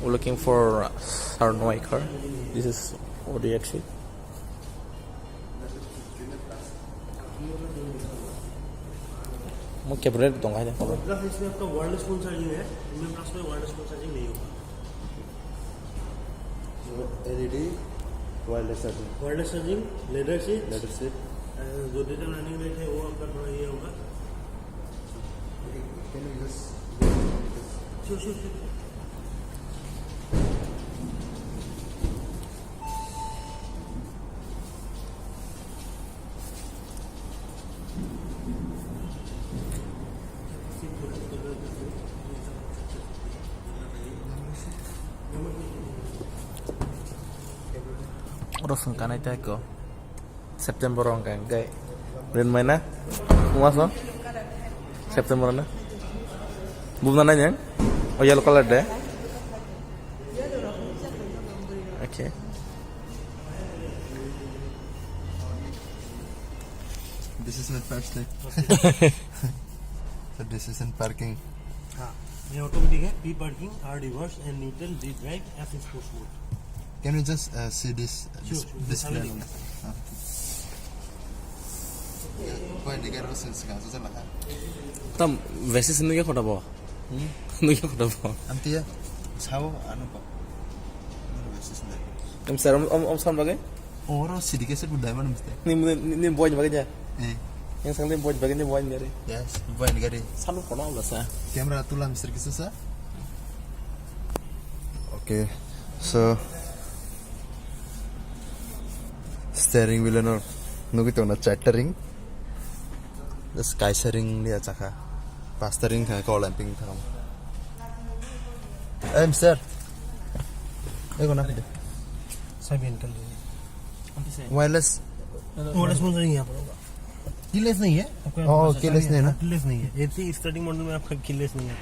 We're looking for Sarnoy car. This is Audi X8. Cabaret दूंगा है plus इसमें आपका वायरलेस फोन चार्जिंग है, इनमें प्लस में वायरलेस फोन चार्जिंग नहीं होगा। LED wireless charging leather seat जो डिजिटल लर्निंग रेट है वो आपका थोड़ा ये होगा। Sure Terus kan itu aku September orang kan kayak brand mana muas no September mana bukan nanya oh yellow color deh okay This is my first day. So this is in parking. हाँ ये automatic है, P parking, R reverse and neutral, D drive, F sports mode. Can you just see this display? Kau indicator sekarang susah lah. tam versi sini ya kota bawah nu ya kota bawah Nanti ya, sao anu pak? Versi sendiri. em seram om sam bagai Orang sedikit sih budaya mana mesti? ni boy bagainya Eh, yang sang boy bagainya boy dari yes, bukan negara. selalu pernah udah sah Kamera tuh lah Mister Kisah. Okay, so steering wheel no nugito na chattering. The sky sharing dia caka. Pastering tha call lamping tha. Mister. Eko na pide. सब इनकल Wireless. Wireless phone charging यहाँ पर होगा। Keyless नहीं है, Oh, keyless नहीं है ना? Keyless नहीं है। AC स्टार्टिंग मॉडल में आपका कीलेस नहीं है।